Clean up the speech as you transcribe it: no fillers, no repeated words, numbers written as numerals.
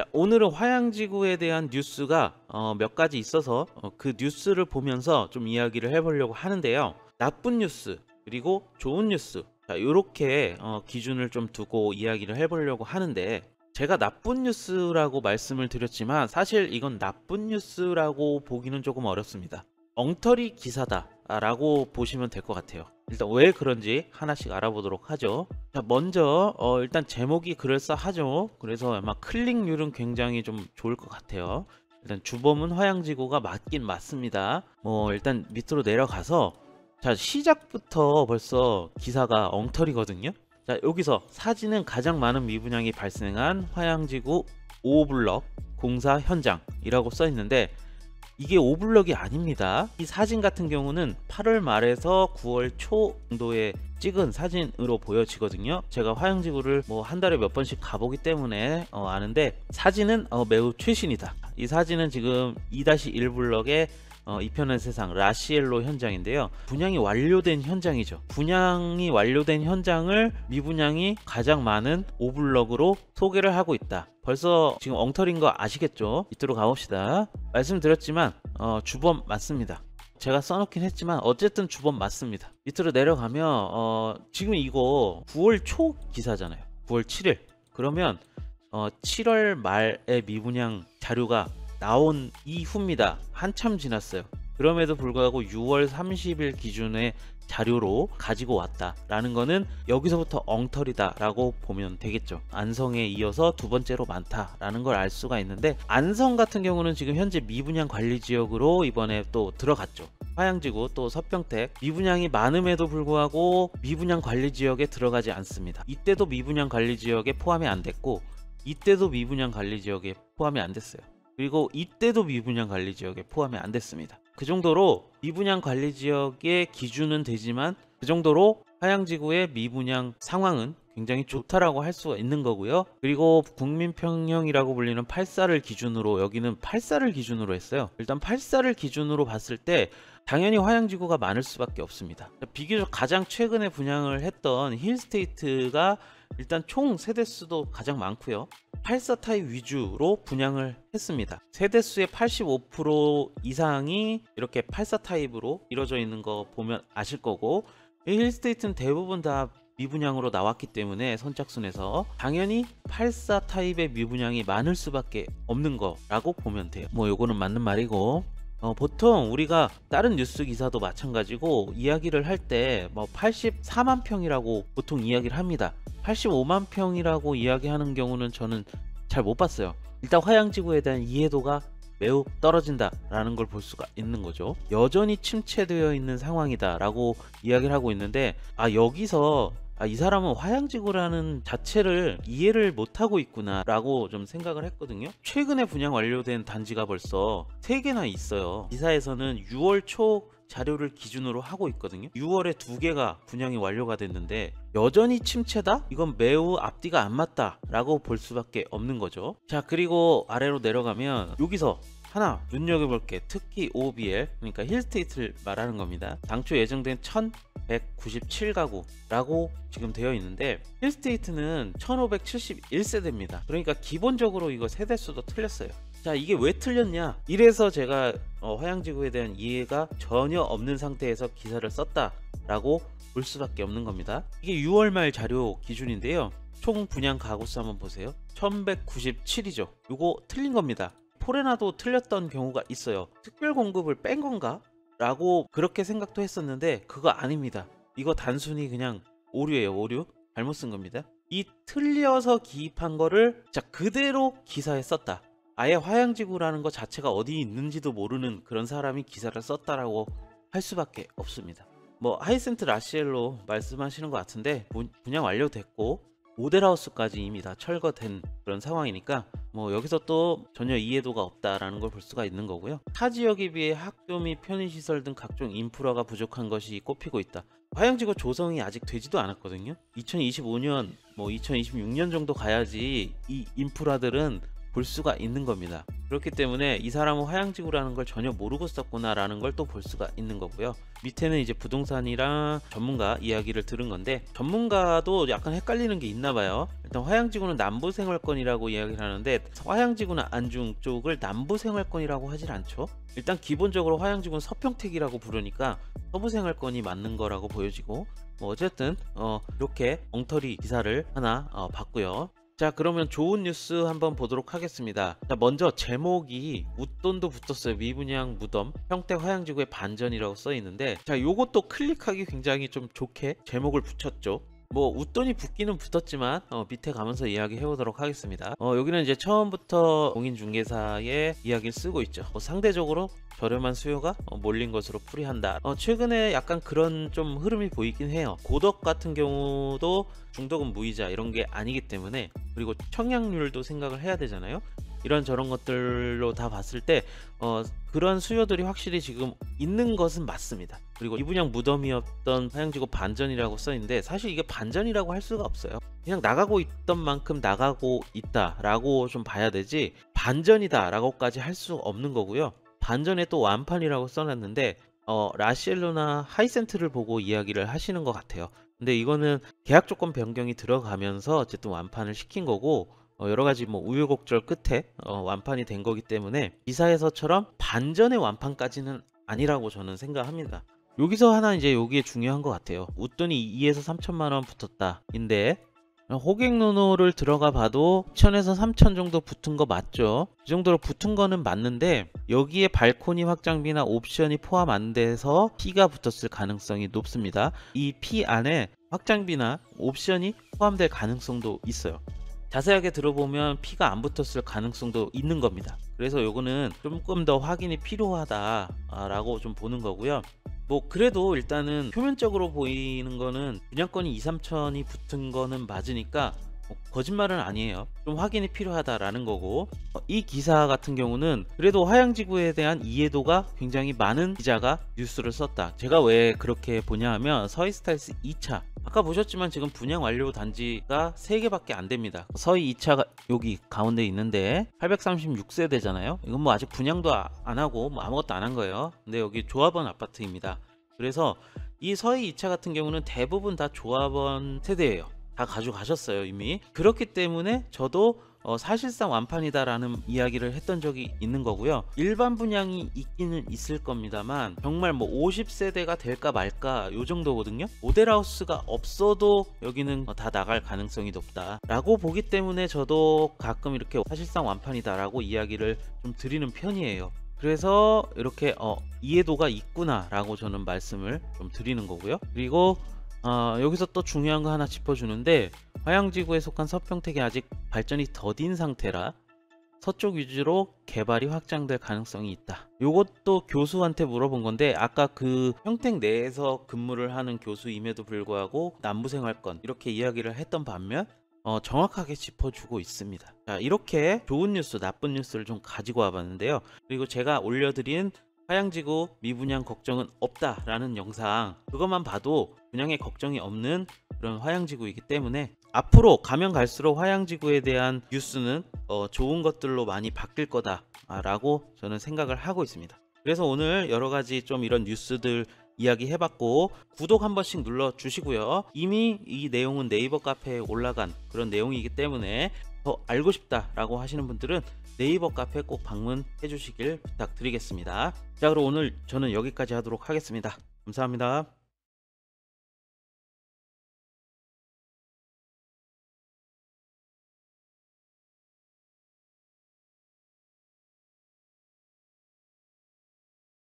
자, 오늘은 화양지구에 대한 뉴스가 몇 가지 있어서 그 뉴스를 보면서 좀 이야기를 해보려고 하는데요. 나쁜 뉴스 그리고 좋은 뉴스, 자, 이렇게 기준을 좀 두고 이야기를 해보려고 하는데, 제가 나쁜 뉴스라고 말씀을 드렸지만 사실 이건 나쁜 뉴스라고 보기는 조금 어렵습니다. 엉터리 기사다 라고 보시면 될 것 같아요. 일단 왜 그런지 하나씩 알아보도록 하죠. 자, 먼저 일단 제목이 그럴싸하죠. 그래서 아마 클릭률은 굉장히 좀 좋을 것 같아요. 일단 주범은 화양지구가 맞긴 맞습니다. 일단 밑으로 내려가서, 자, 시작부터 벌써 기사가 엉터리거든요. 자, 여기서 사진은 가장 많은 미분양이 발생한 화양지구 5블럭 공사 현장이라고 써 있는데, 이게 5블럭이 아닙니다. 이 사진 같은 경우는 8월 말에서 9월 초 정도에 찍은 사진으로 보여지거든요. 제가 화양지구를 한 달에 몇 번씩 가보기 때문에 아는데, 사진은 매우 최신이다. 이 사진은 지금 2-1블럭의 이편의 세상 라시엘로 현장인데요. 분양이 완료된 현장이죠. 분양이 완료된 현장을 미분양이 가장 많은 5블럭으로 소개를 하고 있다. 벌써 지금 엉터리인 거 아시겠죠? 밑으로 가봅시다. 말씀드렸지만 주범 맞습니다. 제가 써놓긴 했지만 어쨌든 주범 맞습니다. 밑으로 내려가면 지금 이거 9월 초 기사잖아요. 9월 7일. 그러면 7월 말에 미분양 자료가 나온 이후입니다. 한참 지났어요. 그럼에도 불구하고 6월 30일 기준의 자료로 가지고 왔다라는 거는 여기서부터 엉터리다 라고 보면 되겠죠. 안성에 이어서 두 번째로 많다라는 걸 알 수가 있는데, 안성 같은 경우는 지금 현재 미분양 관리지역으로 이번에 또 들어갔죠. 화양지구 또 서평택 미분양이 많음에도 불구하고 미분양 관리지역에 들어가지 않습니다. 이때도 미분양 관리지역에 포함이 안 됐고, 이때도 미분양 관리지역에 포함이 안 됐어요. 그리고 이때도 미분양 관리지역에 포함이 안 됐습니다. 그 정도로 미분양 관리지역의 기준은 되지만, 그 정도로 화양지구의 미분양 상황은 굉장히 좋다라고 할 수가 있는 거고요. 그리고 국민평형이라고 불리는 8사를 기준으로, 여기는 8사를 기준으로 했어요. 일단 8사를 기준으로 봤을 때 당연히 화양지구가 많을 수밖에 없습니다. 비교적 가장 최근에 분양을 했던 힐스테이트가 일단 총 세대수도 가장 많고요. 8사 타입 위주로 분양을 했습니다. 세대수의 85% 이상이 이렇게 8사 타입으로 이루어져 있는 거 보면 아실 거고, 이 힐스테이트는 대부분 다 미분양으로 나왔기 때문에 선착순에서 당연히 8사 타입의 미분양이 많을 수밖에 없는 거라고 보면 돼요. 요거는 맞는 말이고, 보통 우리가 다른 뉴스 기사도 마찬가지고 이야기를 할 때 84만 평이라고 보통 이야기를 합니다. 85만 평이라고 이야기하는 경우는 저는 잘 못 봤어요. 일단 화양지구에 대한 이해도가 매우 떨어진다 라는 걸 볼 수가 있는 거죠. 여전히 침체되어 있는 상황이다 라고 이야기를 하고 있는데, 여기서 이 사람은 화양지구라는 자체를 이해를 못하고 있구나 라고 좀 생각을 했거든요. 최근에 분양 완료된 단지가 벌써 3개나 있어요. 기사에서는 6월 초 자료를 기준으로 하고 있거든요. 6월에 2개가 분양이 완료가 됐는데 여전히 침체다? 이건 매우 앞뒤가 안 맞다 라고 볼 수밖에 없는 거죠. 자, 그리고 아래로 내려가면 여기서 하나 눈여겨볼 게, 특히 OBL, 그러니까 힐스테이트를 말하는 겁니다. 당초 예정된 1197가구라고 지금 되어 있는데, 힐스테이트는 1571세대입니다. 그러니까 기본적으로 이거 세대수도 틀렸어요. 자, 이게 왜 틀렸냐? 이래서 제가 화양지구에 대한 이해가 전혀 없는 상태에서 기사를 썼다라고 볼 수밖에 없는 겁니다. 이게 6월 말 자료 기준인데요. 총 분양 가구수 한번 보세요. 1197이죠. 이거 틀린 겁니다. 포레나도 틀렸던 경우가 있어요. 특별 공급을 뺀 건가? 라고 그렇게 생각도 했었는데 그거 아닙니다. 이거 단순히 그냥 오류예요. 오류. 잘못 쓴 겁니다. 이 틀려서 기입한 거를 그대로 기사에 썼다. 아예 화양지구라는 것 자체가 어디 있는지도 모르는 그런 사람이 기사를 썼다라고 할 수밖에 없습니다. 하이센트 라시엘로 말씀하시는 것 같은데 분양 완료됐고 모델하우스까지 이미 다 철거된 그런 상황이니까 여기서 또 전혀 이해도가 없다라는 걸 볼 수가 있는 거고요. 타 지역에 비해 학교 및 편의시설 등 각종 인프라가 부족한 것이 꼽히고 있다. 화양지구 조성이 아직 되지도 않았거든요. 2025년 2026년 정도 가야지 이 인프라들은 볼 수가 있는 겁니다. 그렇기 때문에 이 사람은 화양지구라는 걸 전혀 모르고 썼구나 라는 걸 또 볼 수가 있는 거고요. 밑에는 이제 부동산이랑 전문가 이야기를 들은 건데, 전문가도 약간 헷갈리는 게 있나 봐요. 일단 화양지구는 남부생활권이라고 이야기를 하는데, 화양지구나 안중 쪽을 남부생활권이라고 하질 않죠. 일단 기본적으로 화양지구는 서평택이라고 부르니까 서부생활권이 맞는 거라고 보여지고, 어쨌든 이렇게 엉터리 기사를 하나 봤고요. 자, 그러면 좋은 뉴스 한번 보도록 하겠습니다. 자, 먼저 제목이 웃돈도 붙었어요. 미분양 무덤 평택 화양지구의 반전이라고 써 있는데, 자, 요것도 클릭하기 굉장히 좀 좋게 제목을 붙였죠. 뭐 웃돈이 붙기는 붙었지만 밑에 가면서 이야기 해보도록 하겠습니다. 여기는 이제 처음부터 공인중개사의 이야기를 쓰고 있죠. 상대적으로 저렴한 수요가 몰린 것으로 풀이한다. 최근에 약간 그런 좀 흐름이 보이긴 해요. 고덕 같은 경우도 중도금 무이자 이런 게 아니기 때문에, 그리고 청약률도 생각을 해야 되잖아요. 이런 저런 것들로 다 봤을 때 그런 수요들이 확실히 지금 있는 것은 맞습니다. 그리고 미분양 무덤이었던 화양지구 반전이라고 써있는데, 사실 이게 반전이라고 할 수가 없어요. 그냥 나가고 있던 만큼 나가고 있다라고 좀 봐야 되지, 반전이다 라고까지 할 수 없는 거고요. 반전에 또 완판이라고 써놨는데 라시엘로나 하이센트를 보고 이야기를 하시는 것 같아요. 근데 이거는 계약 조건 변경이 들어가면서 어쨌든 완판을 시킨 거고, 여러가지 뭐 우여곡절 끝에 완판이 된 거기 때문에 기사에서처럼 반전의 완판까지는 아니라고 저는 생각합니다. 여기서 하나 이제 여기에 중요한 것 같아요. 웃돈이 2에서 3천만원 붙었다 인데, 호객 노노를 들어가 봐도 2천에서 3천 정도 붙은 거 맞죠? 이 정도로 붙은 거는 맞는데, 여기에 발코니 확장비나 옵션이 포함 안 돼서 P가 붙었을 가능성이 높습니다. 이 P 안에 확장비나 옵션이 포함될 가능성도 있어요. 자세하게 들어보면 P가 안 붙었을 가능성도 있는 겁니다. 그래서 요거는 조금 더 확인이 필요하다라고 좀 보는 거고요. 뭐 그래도 일단은 표면적으로 보이는 거는 분양권이 2, 3천이 붙은 거는 맞으니까 거짓말은 아니에요. 좀 확인이 필요하다라는 거고, 이 기사 같은 경우는 그래도 화양지구에 대한 이해도가 굉장히 많은 기자가 뉴스를 썼다. 제가 왜 그렇게 보냐 하면, 서희스타일스 2차 아까 보셨지만 지금 분양 완료 단지가 3개밖에 안 됩니다. 서희 2차가 여기 가운데 있는데 836세대잖아요. 이건 뭐 아직 분양도 안 하고 뭐 아무것도 안 한 거예요. 근데 여기 조합원 아파트입니다. 그래서 이 서희 2차 같은 경우는 대부분 다 조합원 세대예요. 다 가져가셨어요 이미. 그렇기 때문에 저도 사실상 완판이다라는 이야기를 했던 적이 있는 거고요. 일반 분양이 있기는 있을 겁니다만, 정말 뭐 50세대가 될까 말까 요 정도거든요. 모델하우스가 없어도 여기는 다 나갈 가능성이 높다 라고 보기 때문에 저도 가끔 이렇게 사실상 완판이다 라고 이야기를 좀 드리는 편이에요. 그래서 이렇게 이해도가 있구나 라고 저는 말씀을 좀 드리는 거고요. 그리고 여기서 또 중요한 거 하나 짚어주는데, 화양지구에 속한 서평택이 아직 발전이 더딘 상태라 서쪽 위주로 개발이 확장될 가능성이 있다. 요것도 교수한테 물어본 건데, 아까 그 평택 내에서 근무를 하는 교수임에도 불구하고 남부생활권 이렇게 이야기를 했던 반면 정확하게 짚어주고 있습니다. 자, 이렇게 좋은 뉴스, 나쁜 뉴스를 좀 가지고 와봤는데요. 그리고 제가 올려드린 화양지구 미분양 걱정은 없다라는 영상, 그것만 봐도 분양에 걱정이 없는 그런 화양지구이기 때문에 앞으로 가면 갈수록 화양지구에 대한 뉴스는 좋은 것들로 많이 바뀔 거다라고 저는 생각을 하고 있습니다. 그래서 오늘 여러가지 좀 이런 뉴스들 이야기 해봤고, 구독 한 번씩 눌러 주시고요. 이미 이 내용은 네이버 카페에 올라간 그런 내용이기 때문에 더 알고 싶다라고 하시는 분들은 네이버 카페 꼭 방문해 주시길 부탁드리겠습니다. 자, 그럼 오늘 저는 여기까지 하도록 하겠습니다. 감사합니다.